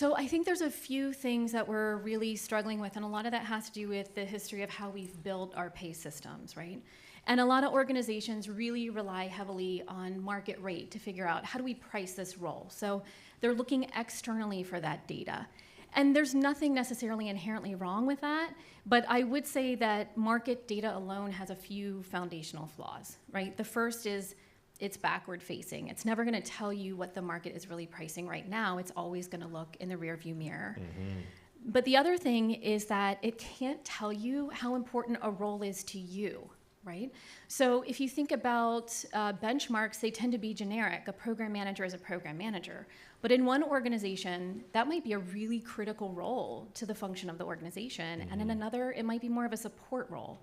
So I think there's a few things that we're really struggling with, and a lot of that has to do with the history of how we've built our pay systems, right? And a lot of organizations really rely heavily on market rate to figure out how do we price this role. So they're looking externally for that data. And there's nothing necessarily inherently wrong with that, but I would say that market data alone has a few foundational flaws, right? The first is it's backward facing. It's never going to tell you what the market is really pricing right now. It's always going to look in the rearview mirror. But the other thing is that it can't tell you how important a role is to you, right? So if you think about benchmarks, they tend to be generic. A program manager is a program manager. But in one organization, that might be a really critical role to the function of the organization. And in another, it might be more of a support role.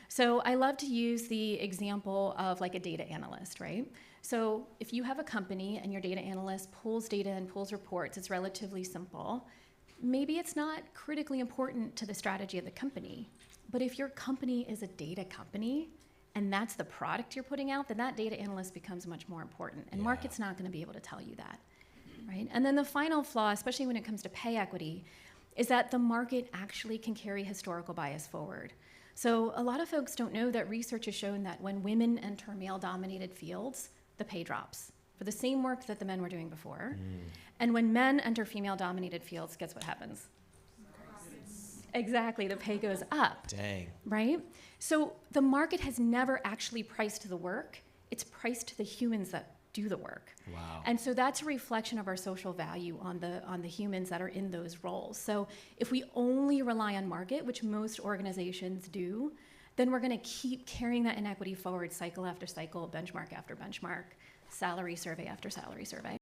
So I love to use the example of like a data analyst, right? So if you have a company and your data analyst pulls data and pulls reports, it's relatively simple. Maybe it's not critically important to the strategy of the company. But if your company is a data company and that's the product you're putting out, then that data analyst becomes much more important. And market's not going to be able to tell you that, right? And then the final flaw, especially when it comes to pay equity, is that the market actually can carry historical bias forward. So a lot of folks don't know that research has shown that when women enter male-dominated fields, the pay drops for the same work that the men were doing before. And when men enter female-dominated fields, guess what happens? Exactly, the pay goes up. Dang. Right? So the market has never actually priced the work. It's priced the humans that do the work. Wow. And so that's a reflection of our social value on the humans that are in those roles. So if we only rely on market, which most organizations do, then we're going to keep carrying that inequity forward cycle after cycle, benchmark after benchmark, salary survey after salary survey.